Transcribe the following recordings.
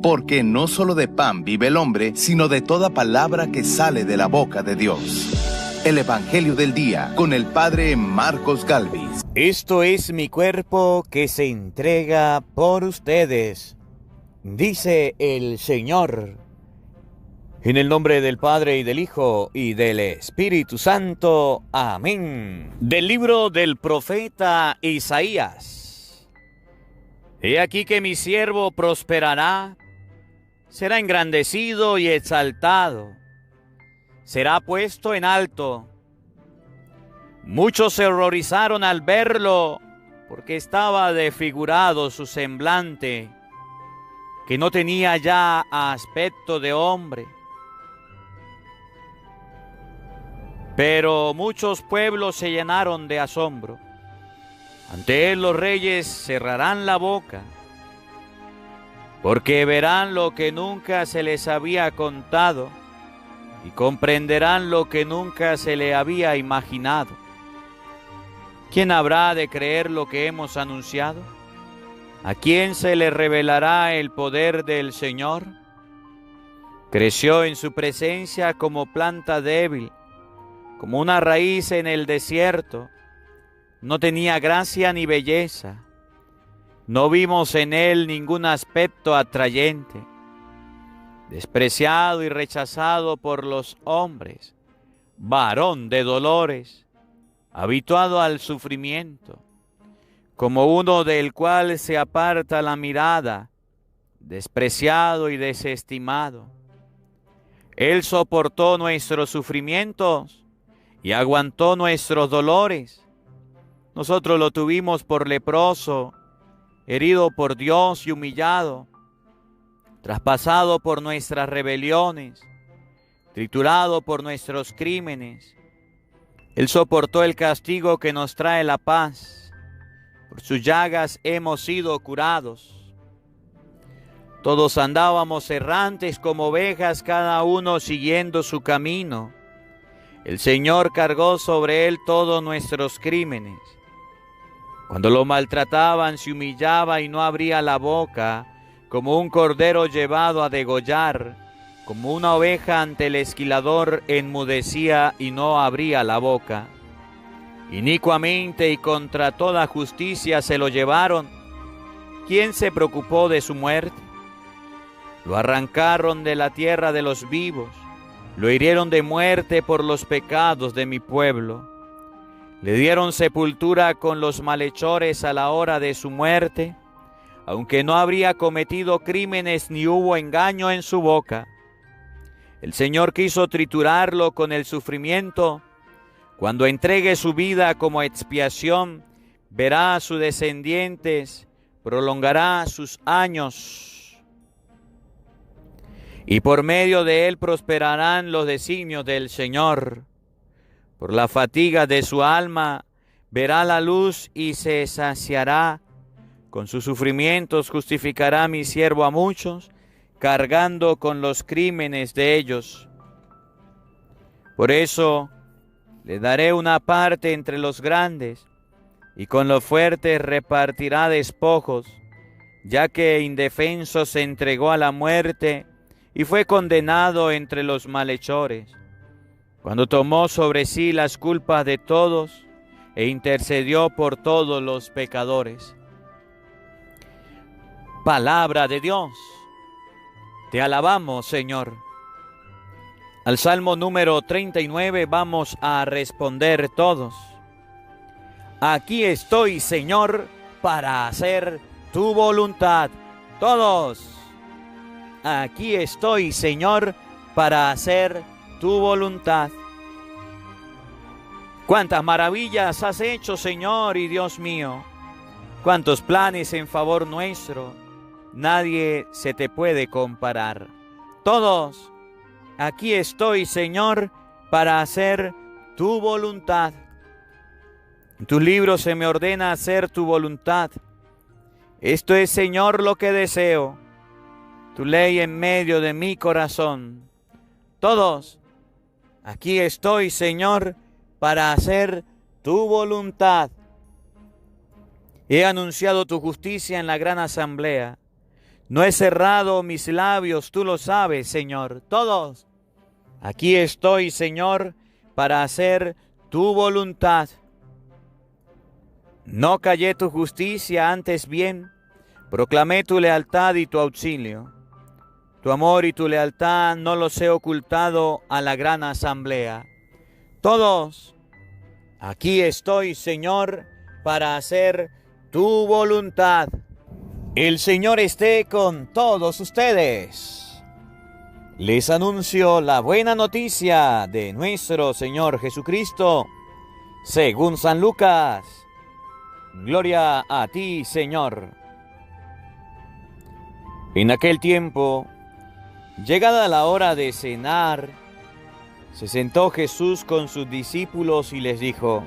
porque no solo de pan vive el hombre, sino de toda palabra que sale de la boca de Dios. El Evangelio del Día, con el Padre Marcos Galvis. Esto es mi cuerpo que se entrega por ustedes, dice el Señor. En el nombre del Padre, y del Hijo, y del Espíritu Santo. Amén. Del libro del profeta Isaías. He aquí que mi siervo prosperará, será engrandecido y exaltado, será puesto en alto. Muchos se horrorizaron al verlo, porque estaba desfigurado su semblante, que no tenía ya aspecto de hombre. Pero muchos pueblos se llenaron de asombro. Ante él los reyes cerrarán la boca, porque verán lo que nunca se les había contado y comprenderán lo que nunca se le había imaginado. ¿Quién habrá de creer lo que hemos anunciado? ¿A quién se le revelará el poder del Señor? Creció en su presencia como planta débil, como una raíz en el desierto. No tenía gracia ni belleza. No vimos en él ningún aspecto atrayente. Despreciado y rechazado por los hombres, varón de dolores, habituado al sufrimiento, como uno del cual se aparta la mirada, despreciado y desestimado. Él soportó nuestros sufrimientos y aguantó nuestros dolores. Nosotros lo tuvimos por leproso, herido por Dios y humillado, traspasado por nuestras rebeliones, triturado por nuestros crímenes. Él soportó el castigo que nos trae la paz. Por sus llagas hemos sido curados. Todos andábamos errantes como ovejas, cada uno siguiendo su camino. El Señor cargó sobre él todos nuestros crímenes. Cuando lo maltrataban, se humillaba y no abría la boca, como un cordero llevado a degollar, como una oveja ante el esquilador enmudecía y no abría la boca. Inicuamente y contra toda justicia se lo llevaron. ¿Quién se preocupó de su muerte? Lo arrancaron de la tierra de los vivos, lo hirieron de muerte por los pecados de mi pueblo. Le dieron sepultura con los malhechores a la hora de su muerte, aunque no habría cometido crímenes ni hubo engaño en su boca. El Señor quiso triturarlo con el sufrimiento. Cuando entregue su vida como expiación, verá a sus descendientes, prolongará sus años, y por medio de él prosperarán los designios del Señor. Por la fatiga de su alma verá la luz y se saciará. Con sus sufrimientos justificará mi siervo a muchos, cargando con los crímenes de ellos. Por eso le daré una parte entre los grandes, y con los fuertes repartirá despojos, ya que indefenso se entregó a la muerte y fue condenado entre los malhechores. Cuando tomó sobre sí las culpas de todos e intercedió por todos los pecadores. Palabra de Dios. Te alabamos, Señor. Al Salmo número 39 vamos a responder todos. Aquí estoy, Señor, para hacer tu voluntad. Todos. Aquí estoy, Señor, para hacer tu voluntad. Cuántas maravillas has hecho, Señor y Dios mío. Cuántos planes en favor nuestro. Nadie se te puede comparar. Todos. Aquí estoy, Señor, para hacer tu voluntad. En tu libro se me ordena hacer tu voluntad. Esto es, Señor, lo que deseo. Tu ley en medio de mi corazón. Todos. Aquí estoy, Señor, para hacer tu voluntad. He anunciado tu justicia en la gran asamblea. No he cerrado mis labios, tú lo sabes, Señor. Todos. Aquí estoy, Señor, para hacer tu voluntad. No callé tu justicia, antes bien, proclamé tu lealtad y tu auxilio. Tu amor y tu lealtad no los he ocultado a la gran asamblea. Todos, aquí estoy, Señor, para hacer tu voluntad. El Señor esté con todos ustedes. Les anuncio la buena noticia de nuestro Señor Jesucristo, según San Lucas. Gloria a ti, Señor. En aquel tiempo, llegada la hora de cenar, se sentó Jesús con sus discípulos y les dijo: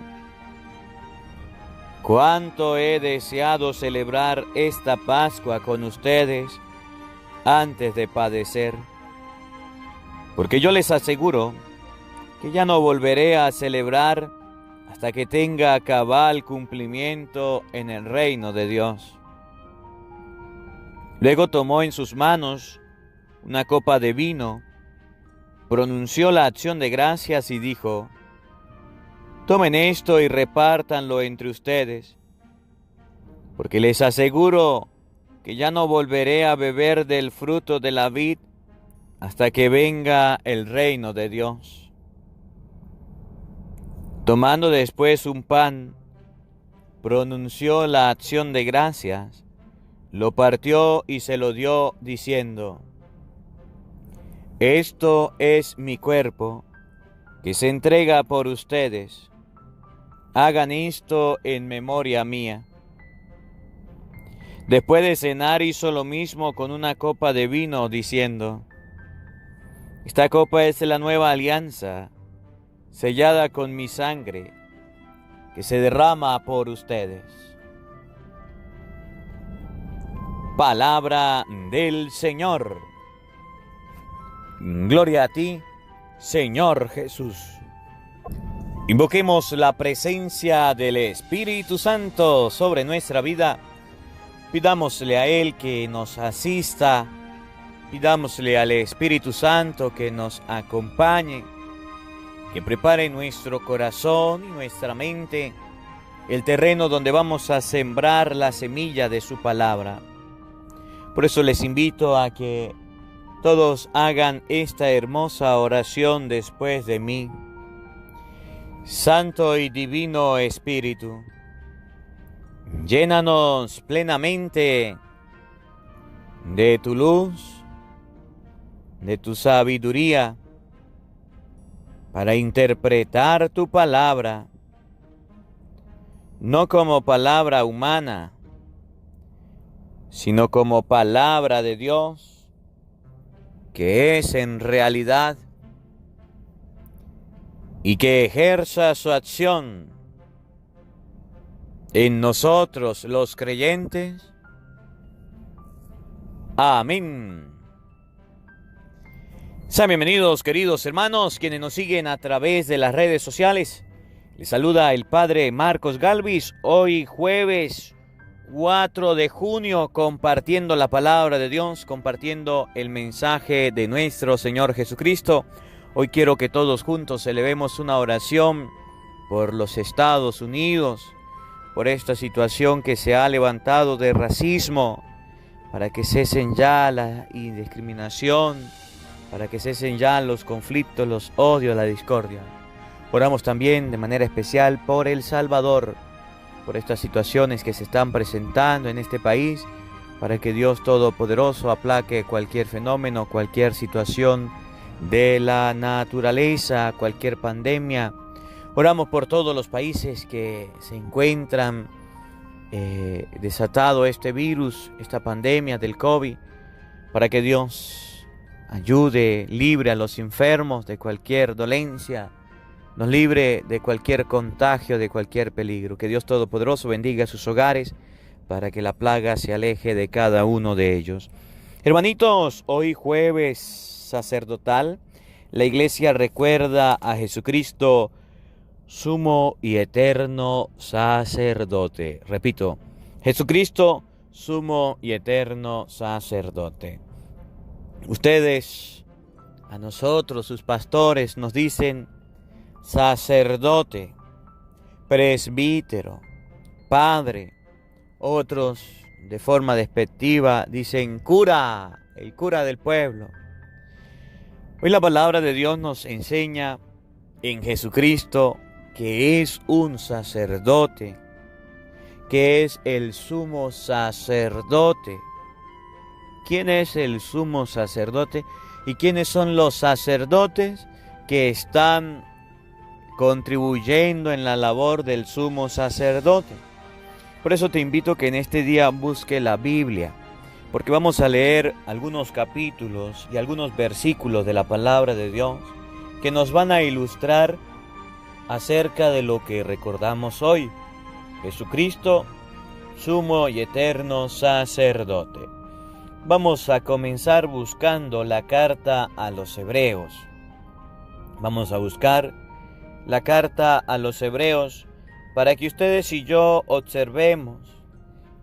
cuánto he deseado celebrar esta Pascua con ustedes antes de padecer, porque yo les aseguro que ya no volveré a celebrar hasta que tenga cabal cumplimiento en el reino de Dios. Luego tomó en sus manos una copa de vino, pronunció la acción de gracias y dijo: tomen esto y repártanlo entre ustedes, porque les aseguro que ya no volveré a beber del fruto de la vid hasta que venga el reino de Dios. Tomando después un pan, pronunció la acción de gracias, lo partió y se lo dio, diciendo: esto es mi cuerpo, que se entrega por ustedes. Hagan esto en memoria mía. Después de cenar hizo lo mismo con una copa de vino, diciendo: esta copa es la nueva alianza, sellada con mi sangre, que se derrama por ustedes. Palabra del Señor. Gloria a ti, Señor Jesús. Invoquemos la presencia del Espíritu Santo sobre nuestra vida. Pidámosle a Él que nos asista. Pidámosle al Espíritu Santo que nos acompañe, que prepare nuestro corazón y nuestra mente, el terreno donde vamos a sembrar la semilla de su palabra. Por eso les invito a que todos hagan esta hermosa oración después de mí. Santo y Divino Espíritu, llénanos plenamente de tu luz, de tu sabiduría, para interpretar tu palabra, no como palabra humana, sino como palabra de Dios, que es en realidad, y que ejerza su acción en nosotros los creyentes. Amén. Sean bienvenidos, queridos hermanos, quienes nos siguen a través de las redes sociales. Les saluda el Padre Marcos Galvis, hoy jueves 4 de junio, compartiendo la palabra de Dios, compartiendo el mensaje de nuestro Señor Jesucristo. Hoy quiero que todos juntos elevemos una oración por los Estados Unidos, por esta situación que se ha levantado de racismo, para que cesen ya la indiscriminación, para que cesen ya los conflictos, los odios, la discordia. Oramos también de manera especial por El Salvador, por estas situaciones que se están presentando en este país, para que Dios Todopoderoso aplaque cualquier fenómeno, cualquier situación de la naturaleza, cualquier pandemia. Oramos por todos los países que se encuentran desatado este virus, esta pandemia del COVID, para que Dios ayude, libre a los enfermos de cualquier dolencia, nos libre de cualquier contagio, de cualquier peligro. Que Dios Todopoderoso bendiga sus hogares para que la plaga se aleje de cada uno de ellos. Hermanitos, hoy jueves sacerdotal, la iglesia recuerda a Jesucristo, sumo y eterno sacerdote. Repito, Jesucristo, sumo y eterno sacerdote. Ustedes, a nosotros, sus pastores, nos dicen sacerdote, presbítero, padre. Otros, de forma despectiva, dicen cura, el cura del pueblo. Hoy la palabra de Dios nos enseña en Jesucristo que es un sacerdote, que es el sumo sacerdote. ¿Quién es el sumo sacerdote? ¿Y quiénes son los sacerdotes que están contribuyendo en la labor del sumo sacerdote? Por eso te invito que en este día busque la Biblia, porque vamos a leer algunos capítulos y algunos versículos de la palabra de Dios que nos van a ilustrar acerca de lo que recordamos hoy. Jesucristo, sumo y eterno sacerdote. Vamos a comenzar buscando la carta a los Hebreos. Vamos a buscar la carta a los Hebreos para que ustedes y yo observemos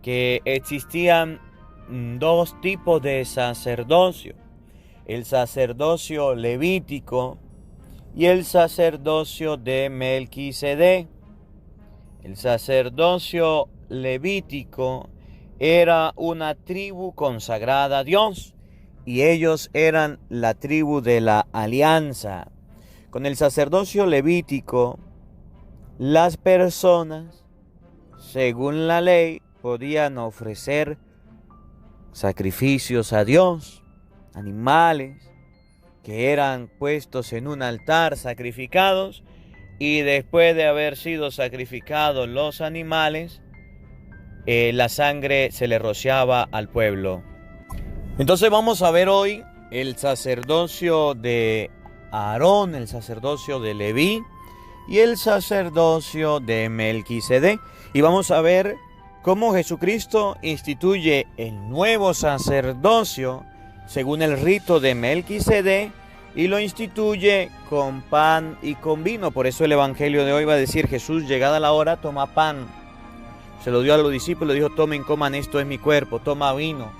que existían dos tipos de sacerdocio: el sacerdocio levítico y el sacerdocio de Melquisedec. El sacerdocio levítico era una tribu consagrada a Dios y ellos eran la tribu de la alianza. Con el sacerdocio levítico, las personas, según la ley, podían ofrecer sacrificios a Dios, animales que eran puestos en un altar, sacrificados, y después de haber sido sacrificados los animales, la sangre se le rociaba al pueblo. Entonces vamos a ver hoy el sacerdocio de Aarón, el sacerdocio de Leví y el sacerdocio de Melquisedec. Y vamos a ver cómo Jesucristo instituye el nuevo sacerdocio según el rito de Melquisedec y lo instituye con pan y con vino. Por eso el evangelio de hoy va a decir: Jesús, llegada la hora, toma pan. Se lo dio a los discípulos, dijo: tomen, coman, esto es mi cuerpo, toma vino.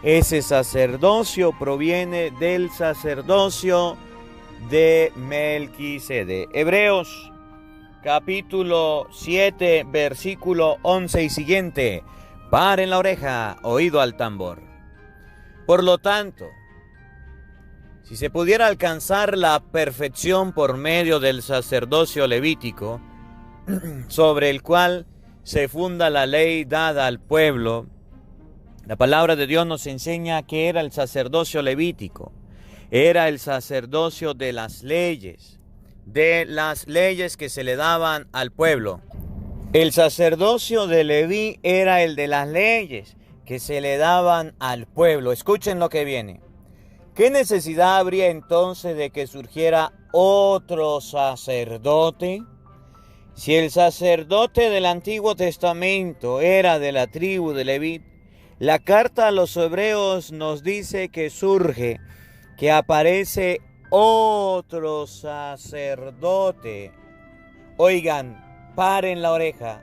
Ese sacerdocio proviene del sacerdocio de Melquisedec. Hebreos capítulo 7, versículo 11 y siguiente. Paren la oreja, oído al tambor. Por lo tanto, si se pudiera alcanzar la perfección por medio del sacerdocio levítico, sobre el cual se funda la ley dada al pueblo, la palabra de Dios nos enseña que era el sacerdocio levítico. Era el sacerdocio de las leyes que se le daban al pueblo. El sacerdocio de Leví era el de las leyes que se le daban al pueblo. Escuchen lo que viene. ¿Qué necesidad habría entonces de que surgiera otro sacerdote? Si el sacerdote del Antiguo Testamento era de la tribu de Leví, la carta a los Hebreos nos dice que surge, que aparece otro sacerdote. Oigan, paren la oreja,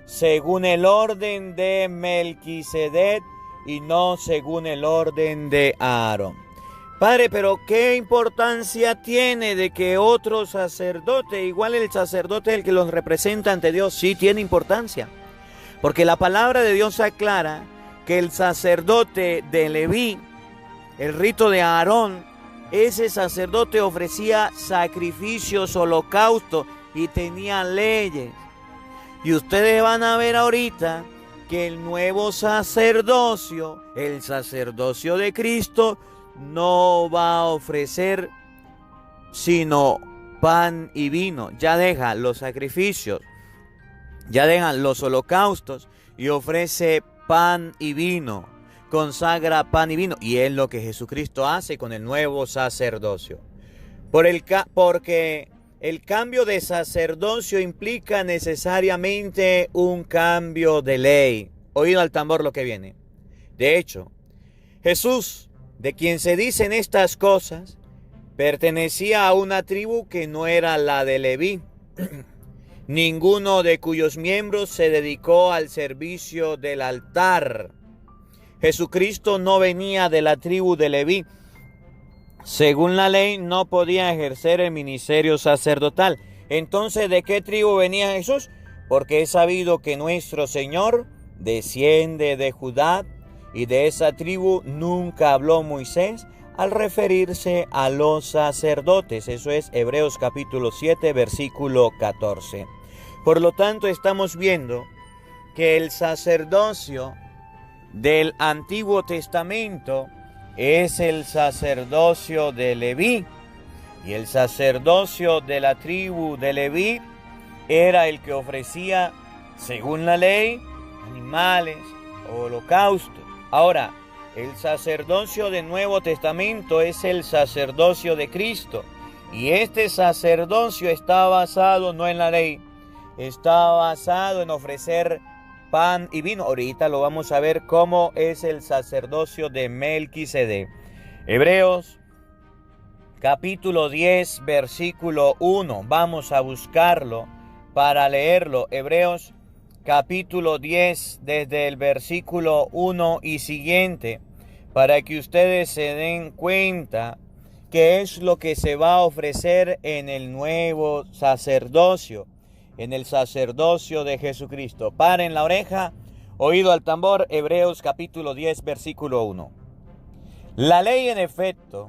según el orden de Melquisedec y no según el orden de Aarón. Padre, pero ¿qué importancia tiene de que otro sacerdote, igual el sacerdote el que los representa ante Dios? Sí tiene importancia, porque la palabra de Dios aclara que el sacerdote de Leví, el rito de Aarón, ese sacerdote ofrecía sacrificios, holocaustos y tenía leyes. Y ustedes van a ver ahorita que el nuevo sacerdocio, el sacerdocio de Cristo, no va a ofrecer sino pan y vino. Ya deja los sacrificios, ya deja los holocaustos y ofrece pan y vino. Consagra pan y vino. Y es lo que Jesucristo hace con el nuevo sacerdocio. Porque el cambio de sacerdocio implica necesariamente un cambio de ley. Oído al tambor lo que viene. De hecho, Jesús, de quien se dicen estas cosas, pertenecía a una tribu que no era la de Leví, ninguno de cuyos miembros se dedicó al servicio del altar. Jesucristo no venía de la tribu de Leví. Según la ley, no podía ejercer el ministerio sacerdotal. Entonces, ¿de qué tribu venía Jesús? Porque es sabido que nuestro Señor desciende de Judá, y de esa tribu nunca habló Moisés al referirse a los sacerdotes. Eso es Hebreos capítulo 7, versículo 14. Por lo tanto, estamos viendo que el sacerdocio del Antiguo Testamento es el sacerdocio de Leví, y el sacerdocio de la tribu de Leví era el que ofrecía, según la ley, animales o holocaustos. Ahora, el sacerdocio del Nuevo Testamento es el sacerdocio de Cristo, y este sacerdocio está basado no en la ley, está basado en ofrecer pan y vino. Ahorita lo vamos a ver cómo es el sacerdocio de Melquisedec. Hebreos capítulo 10, versículo 1. Vamos a buscarlo para leerlo. Hebreos capítulo 10, desde el versículo 1 y siguiente, para que ustedes se den cuenta qué es lo que se va a ofrecer en el nuevo sacerdocio, en el sacerdocio de Jesucristo. Paren la oreja, oído al tambor. Hebreos capítulo 10, versículo 1. La ley, en efecto,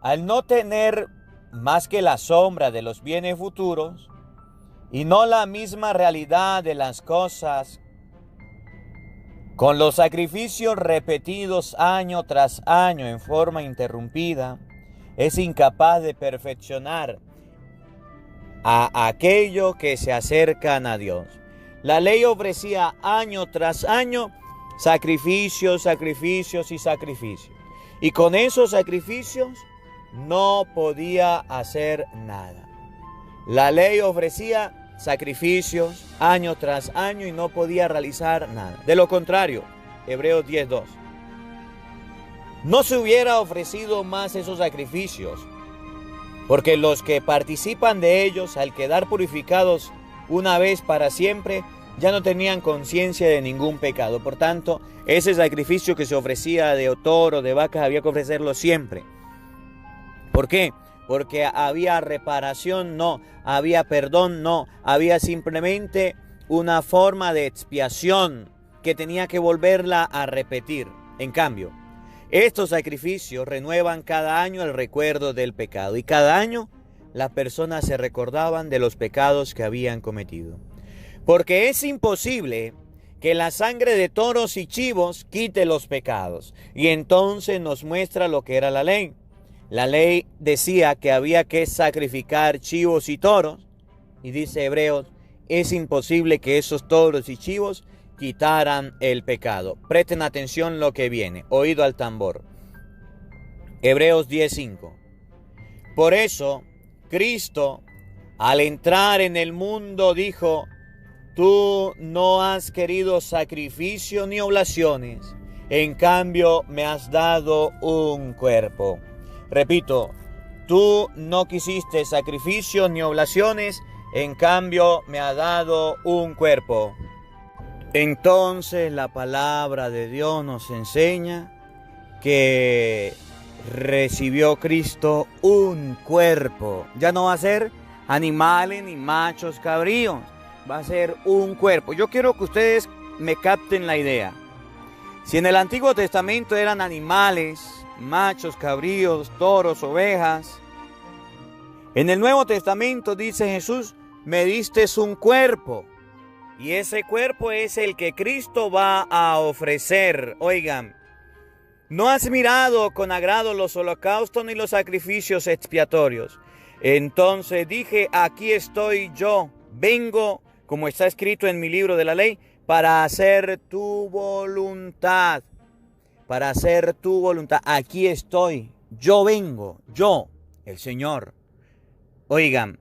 al no tener más que la sombra de los bienes futuros y no la misma realidad de las cosas, con los sacrificios repetidos año tras año en forma interrumpida, es incapaz de perfeccionar a aquello que se acercan a Dios. La ley ofrecía año tras año sacrificios, sacrificios y sacrificios. Y con esos sacrificios no podía hacer nada. La ley ofrecía sacrificios año tras año y no podía realizar nada. De lo contrario, Hebreos 10:2. No se hubiera ofrecido más esos sacrificios, porque los que participan de ellos, al quedar purificados una vez para siempre, ya no tenían conciencia de ningún pecado. Por tanto, ese sacrificio que se ofrecía de toro, de vacas, había que ofrecerlo siempre. ¿Por qué? Porque había reparación, no. Había perdón, no. Había simplemente una forma de expiación que tenía que volverla a repetir. En cambio, estos sacrificios renuevan cada año el recuerdo del pecado, y cada año las personas se recordaban de los pecados que habían cometido. Porque es imposible que la sangre de toros y chivos quite los pecados. Y entonces nos muestra lo que era la ley. La ley decía que había que sacrificar chivos y toros, y dice Hebreos, es imposible que esos toros y chivos quitaran el pecado. Presten atención lo que viene, oído al tambor. Hebreos 10:5. Por eso, Cristo, al entrar en el mundo, dijo: tú no has querido sacrificio ni oblaciones, en cambio me has dado un cuerpo. Repito, tú no quisiste sacrificios ni oblaciones, en cambio me has dado un cuerpo. Entonces la palabra de Dios nos enseña que recibió Cristo un cuerpo. Ya no va a ser animales ni machos cabríos, va a ser un cuerpo. Yo quiero que ustedes me capten la idea. Si en el Antiguo Testamento eran animales, machos cabríos, toros, ovejas, en el Nuevo Testamento dice Jesús: me diste un cuerpo. Y ese cuerpo es el que Cristo va a ofrecer. Oigan, no has mirado con agrado los holocaustos ni los sacrificios expiatorios. Entonces dije: aquí estoy yo, vengo, como está escrito en mi libro de la ley, para hacer tu voluntad. Para hacer tu voluntad. Aquí estoy, yo vengo, yo, el Señor. Oigan,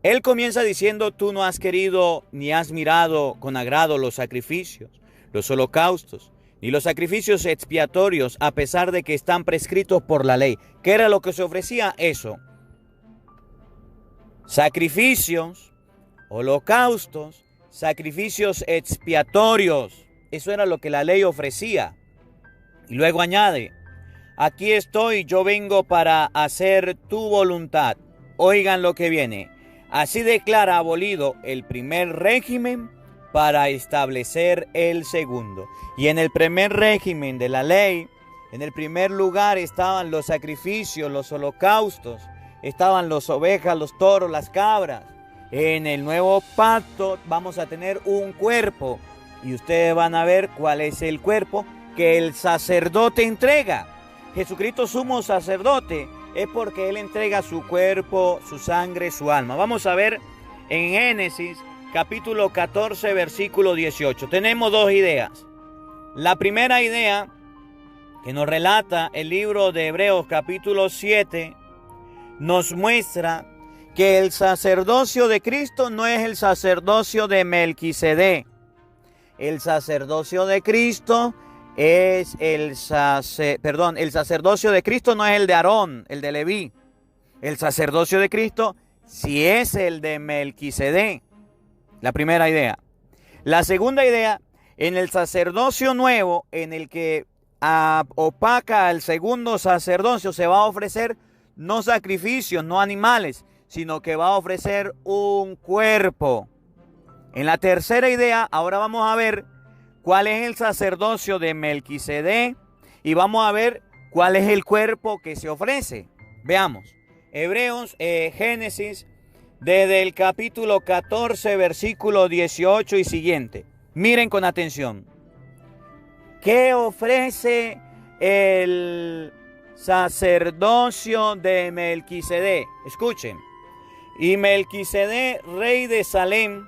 Él comienza diciendo: tú no has querido ni has mirado con agrado los sacrificios, los holocaustos, ni los sacrificios expiatorios, a pesar de que están prescritos por la ley. ¿Qué era lo que se ofrecía? Eso. Sacrificios, holocaustos, sacrificios expiatorios. Eso era lo que la ley ofrecía. Y luego añade, aquí estoy, yo vengo para hacer tu voluntad. Oigan lo que viene. Así declara abolido el primer régimen para establecer el segundo. Y en el primer régimen de la ley, en el primer lugar estaban los sacrificios, los holocaustos, estaban las ovejas, los toros, las cabras. En el nuevo pacto vamos a tener un cuerpo y ustedes van a ver cuál es el cuerpo que el sacerdote entrega. Jesucristo sumo sacerdote es porque Él entrega su cuerpo, su sangre, su alma. Vamos a ver en Génesis capítulo 14 versículo 18. Tenemos dos ideas. La primera idea que nos relata el libro de Hebreos capítulo 7 nos muestra que el sacerdocio de Cristo no es el sacerdocio de Melquisedec. El sacerdocio de Cristo es el sacerdocio de Cristo no es el de Aarón, el de Leví. El sacerdocio de Cristo sí es el de Melquisedec. La primera idea. La segunda idea, en el sacerdocio nuevo, en el que opaca al segundo sacerdocio, se va a ofrecer no sacrificios, no animales, sino que va a ofrecer un cuerpo. En la tercera idea, ahora vamos a ver cuál es el sacerdocio de Melquisedec y vamos a ver cuál es el cuerpo que se ofrece. Veamos, Génesis, desde el capítulo 14, versículo 18 y siguiente. Miren con atención. ¿Qué ofrece el sacerdocio de Melquisedec? Escuchen. Y Melquisedec, rey de Salem,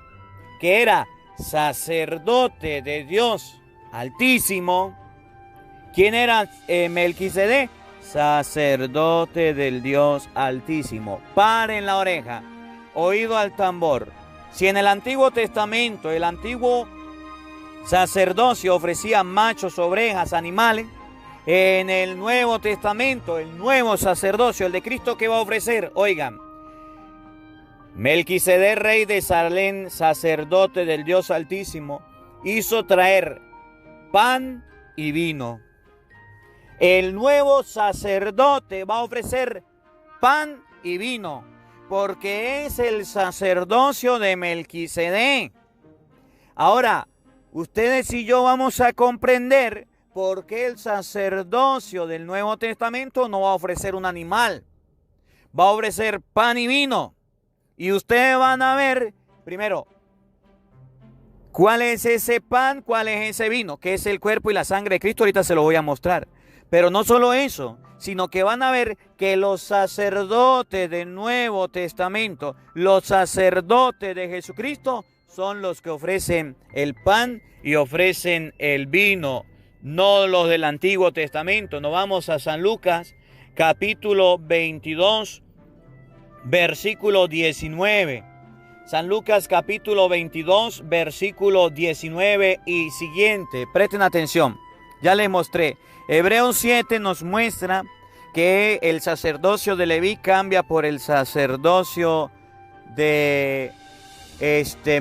que era sacerdote de Dios Altísimo. ¿Quién era Melquisedec? Sacerdote del Dios Altísimo. Paren la oreja, oído al tambor. Si en el Antiguo Testamento, el antiguo sacerdocio ofrecía machos, ovejas, animales, en el Nuevo Testamento, el nuevo sacerdocio, el de Cristo, ¿qué va a ofrecer? Oigan, Melquisedec, rey de Salem, sacerdote del Dios Altísimo, hizo traer pan y vino. El nuevo sacerdote va a ofrecer pan y vino, porque es el sacerdocio de Melquisedec. Ahora, ustedes y yo vamos a comprender por qué el sacerdocio del Nuevo Testamento no va a ofrecer un animal, va a ofrecer pan y vino. Y ustedes van a ver, primero, cuál es ese pan, cuál es ese vino, que es el cuerpo y la sangre de Cristo. Ahorita se lo voy a mostrar. Pero no solo eso, sino que van a ver que los sacerdotes del Nuevo Testamento, los sacerdotes de Jesucristo, son los que ofrecen el pan y ofrecen el vino, no los del Antiguo Testamento. Nos vamos a San Lucas, capítulo 22, versículo 19. San Lucas capítulo 22, versículo 19 y siguiente. Presten atención, ya les mostré. Hebreos 7 nos muestra que el sacerdocio de Leví cambia por el sacerdocio de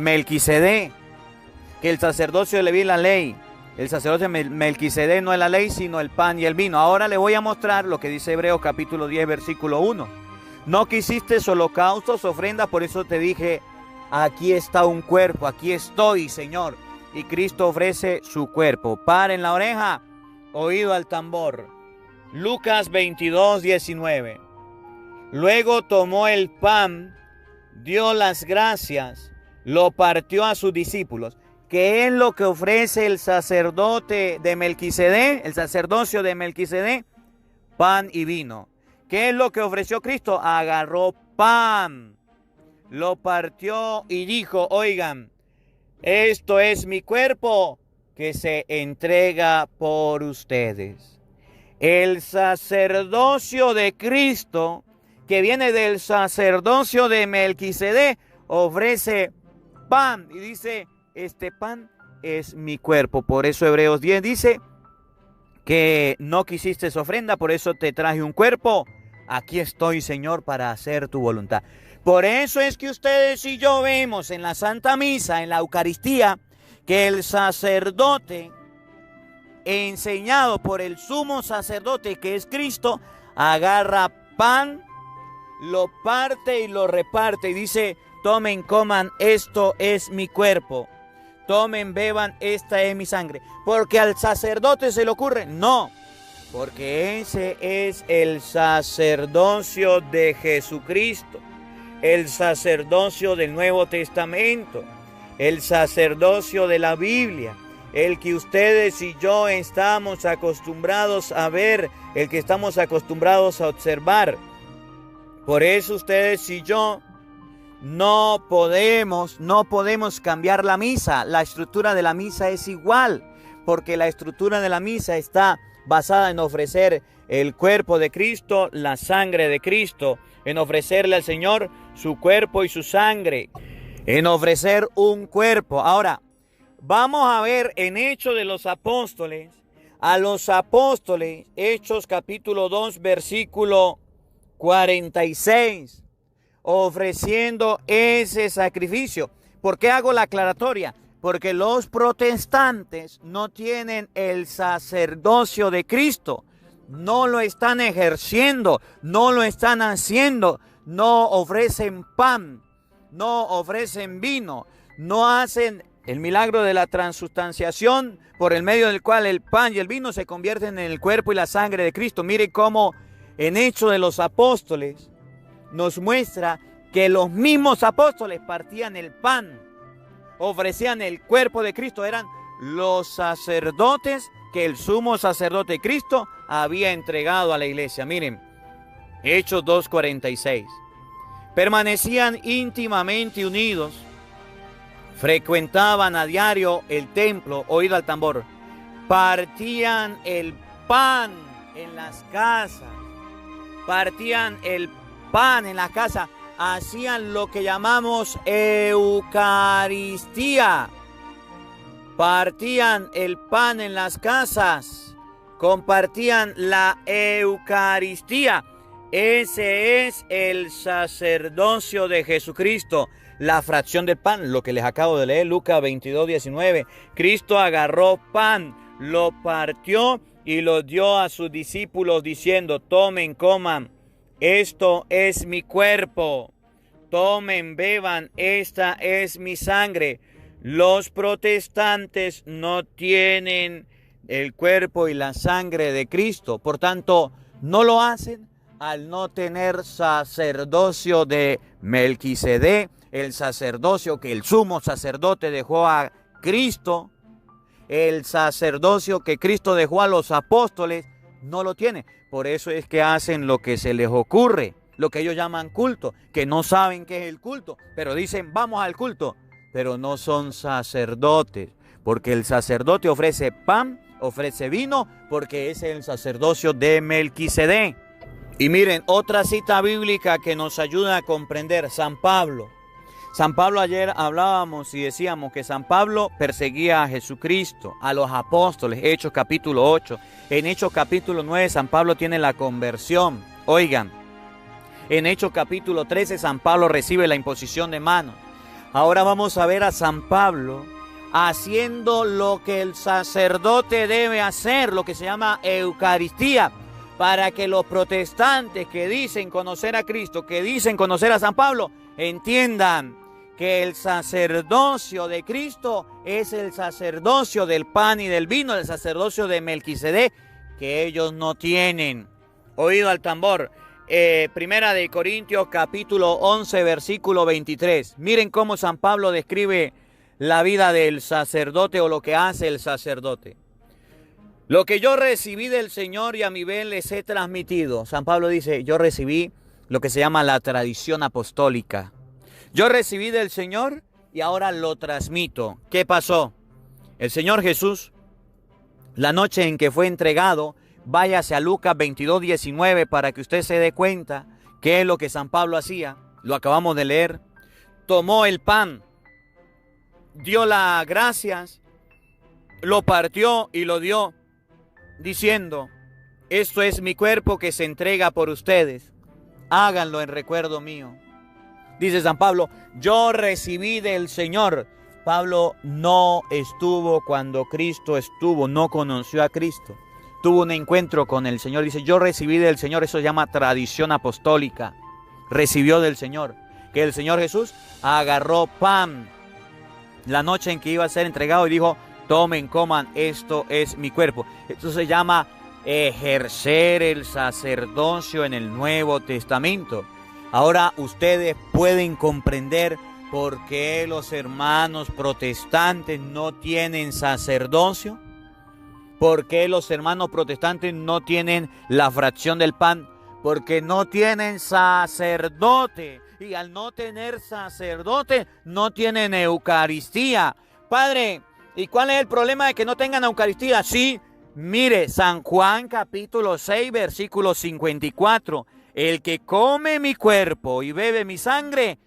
Melquisedec. Que el sacerdocio de Leví es la ley. El sacerdocio de Melquisedec no es la ley, sino el pan y el vino. Ahora les voy a mostrar lo que dice Hebreos capítulo 10, versículo 1. No quisiste holocaustos, ofrendas, por eso te dije, aquí está un cuerpo, aquí estoy, Señor. Y Cristo ofrece su cuerpo. Paren la oreja, oído al tambor. Lucas 22, 19. Luego tomó el pan, dio las gracias, lo partió a sus discípulos. ¿Qué es lo que ofrece el sacerdote de Melquisedec? El sacerdocio de Melquisedec, pan y vino. ¿Qué es lo que ofreció Cristo? Agarró pan, lo partió y dijo, oigan, esto es mi cuerpo que se entrega por ustedes. El sacerdocio de Cristo, que viene del sacerdocio de Melquisedec, ofrece pan y dice, este pan es mi cuerpo. Por eso Hebreos 10 dice que no quisiste ofrenda, por eso te traje un cuerpo. Aquí estoy, Señor, para hacer tu voluntad. Por eso es que ustedes y yo vemos en la Santa Misa, en la Eucaristía, que el sacerdote enseñado por el sumo sacerdote que es Cristo, agarra pan, lo parte y lo reparte y dice: tomen, coman, esto es mi cuerpo. Tomen, beban, esta es mi sangre. ¿Porque al sacerdote se le ocurre? No, porque ese es el sacerdocio de Jesucristo, el sacerdocio del Nuevo Testamento, el sacerdocio de la Biblia, el que ustedes y yo estamos acostumbrados a ver, el que estamos acostumbrados a observar. Por eso ustedes y yo no podemos cambiar la misa. La estructura de la misa es igual, porque la estructura de la misa está basada en ofrecer el cuerpo de Cristo, la sangre de Cristo, en ofrecerle al Señor su cuerpo y su sangre, en ofrecer un cuerpo. Ahora, vamos a ver en Hechos de los Apóstoles, a los apóstoles, Hechos capítulo 2, versículo 46, ofreciendo ese sacrificio. ¿Por qué hago la aclaratoria? Porque los protestantes no tienen el sacerdocio de Cristo, no lo están ejerciendo, no lo están haciendo, no ofrecen pan, no ofrecen vino, no hacen el milagro de la transustanciación por el medio del cual el pan y el vino se convierten en el cuerpo y la sangre de Cristo. Mire cómo en Hechos de los Apóstoles nos muestra que los mismos apóstoles partían el pan, ofrecían el cuerpo de Cristo, eran los sacerdotes que el sumo sacerdote Cristo había entregado a la iglesia. Miren, Hechos 2:46. Permanecían íntimamente unidos, frecuentaban a diario el templo, oído al tambor, partían el pan en las casas, partían el pan en la casa, hacían lo que llamamos Eucaristía. Partían el pan en las casas, compartían la Eucaristía. Ese es el sacerdocio de Jesucristo. La fracción del pan, lo que les acabo de leer, Lucas 22:19. Cristo agarró pan, lo partió y lo dio a sus discípulos diciendo: tomen, coman, esto es mi cuerpo. Tomen, beban, esta es mi sangre. Los protestantes no tienen el cuerpo y la sangre de Cristo. Por tanto, no lo hacen al no tener sacerdocio de Melquisedec, el sacerdocio que el sumo sacerdote dejó a Cristo, el sacerdocio que Cristo dejó a los apóstoles, no lo tiene. Por eso es que hacen lo que se les ocurre, lo que ellos llaman culto, que no saben qué es el culto, pero dicen vamos al culto, pero no son sacerdotes, porque el sacerdote ofrece pan, ofrece vino, porque ese es el sacerdocio de Melquisedec. Y miren, otra cita bíblica que nos ayuda a comprender, San Pablo. San Pablo, ayer hablábamos y decíamos que San Pablo perseguía a Jesucristo, a los apóstoles, Hechos capítulo 8. En Hechos capítulo 9 San Pablo tiene la conversión. Oigan, en Hechos capítulo 13 San Pablo recibe la imposición de manos. Ahora vamos a ver a San Pablo haciendo lo que el sacerdote debe hacer, lo que se llama Eucaristía, para que los protestantes que dicen conocer a Cristo, que dicen conocer a San Pablo, entiendan que el sacerdocio de Cristo es el sacerdocio del pan y del vino, el sacerdocio de Melquisedec, que ellos no tienen. Oído al tambor. Primera de Corintios capítulo 11 versículo 23. Miren cómo San Pablo describe la vida del sacerdote o lo que hace el sacerdote. Lo que yo recibí del Señor y a mi vez les he transmitido. San Pablo dice, yo recibí lo que se llama la tradición apostólica. Yo recibí del Señor y ahora lo transmito. ¿Qué pasó? El Señor Jesús, la noche en que fue entregado, váyase a Lucas 22:19 para que usted se dé cuenta qué es lo que San Pablo hacía. Lo acabamos de leer. Tomó el pan, dio las gracias, lo partió y lo dio, diciendo, esto es mi cuerpo que se entrega por ustedes. Háganlo en recuerdo mío. Dice San Pablo, yo recibí del Señor Pablo no estuvo cuando Cristo estuvo, no conoció a Cristo. Tuvo un encuentro con el Señor. Dice, yo recibí del Señor, eso se llama tradición apostólica. Recibió del Señor. Que el Señor Jesús agarró pan la noche en que iba a ser entregado y dijo, tomen, coman, esto es mi cuerpo. Esto se llama ejercer el sacerdocio en el Nuevo Testamento. Ahora ustedes pueden comprender por qué los hermanos protestantes no tienen sacerdocio. ¿Por qué los hermanos protestantes no tienen la fracción del pan? Porque no tienen sacerdote. Y al no tener sacerdote, no tienen Eucaristía. Padre, ¿y cuál es el problema de que no tengan Eucaristía? Sí, mire, San Juan capítulo 6, versículo 54. El que come mi cuerpo y bebe mi sangre,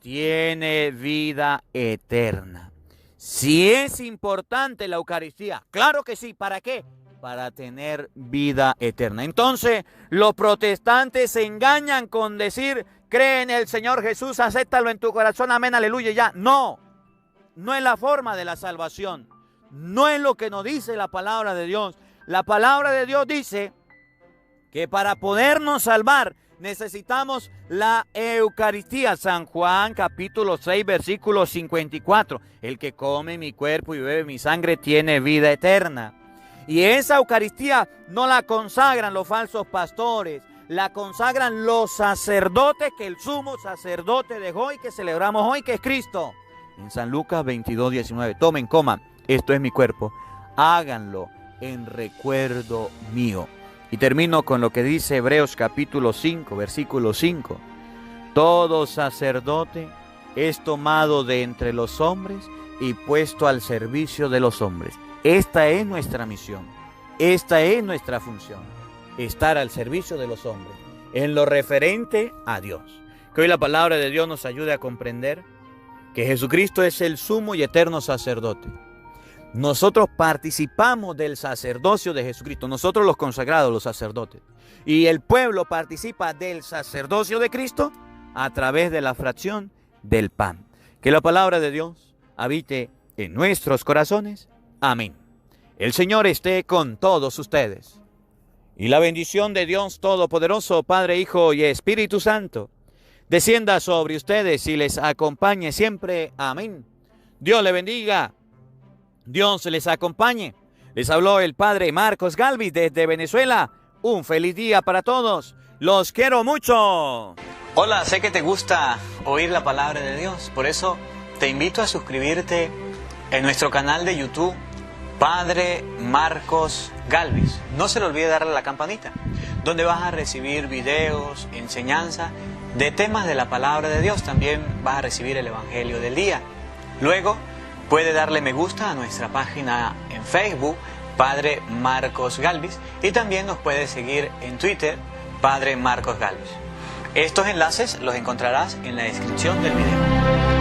tiene vida eterna. Si es importante la Eucaristía, claro que sí. ¿Para qué? Para tener vida eterna. Entonces, los protestantes se engañan con decir, cree en el Señor Jesús, acéptalo en tu corazón, amén, aleluya, ya. No, no es la forma de la salvación. No es lo que nos dice la palabra de Dios. La palabra de Dios dice que para podernos salvar necesitamos la Eucaristía. San Juan capítulo 6 versículo 54. El que come mi cuerpo y bebe mi sangre tiene vida eterna. Y esa Eucaristía no la consagran los falsos pastores, la consagran los sacerdotes que el sumo sacerdote dejó y que celebramos hoy, que es Cristo. En San Lucas 22, 19. Tomen, coman, esto es mi cuerpo. Háganlo en recuerdo mío. Y termino con lo que dice Hebreos capítulo 5, versículo 5. Todo sacerdote es tomado de entre los hombres y puesto al servicio de los hombres. Esta es nuestra misión, esta es nuestra función, estar al servicio de los hombres, en lo referente a Dios. Que hoy la palabra de Dios nos ayude a comprender que Jesucristo es el sumo y eterno sacerdote. Nosotros participamos del sacerdocio de Jesucristo, nosotros los consagrados, los sacerdotes. Y el pueblo participa del sacerdocio de Cristo a través de la fracción del pan. Que la palabra de Dios habite en nuestros corazones. Amén. El Señor esté con todos ustedes. Y la bendición de Dios Todopoderoso, Padre, Hijo y Espíritu Santo, descienda sobre ustedes y les acompañe siempre. Amén. Dios le bendiga. Dios les acompañe. Les habló el Padre Marcos Galvis desde Venezuela. Un feliz día para todos. Los quiero mucho. Hola, sé que te gusta oír la palabra de Dios. Por eso te invito a suscribirte en nuestro canal de YouTube, Padre Marcos Galvis. No se le olvide darle a la campanita, donde vas a recibir videos, enseñanza de temas de la palabra de Dios. También vas a recibir el Evangelio del día. Luego puede darle me gusta a nuestra página en Facebook, Padre Marcos Galvis, y también nos puede seguir en Twitter, Padre Marcos Galvis. Estos enlaces los encontrarás en la descripción del video.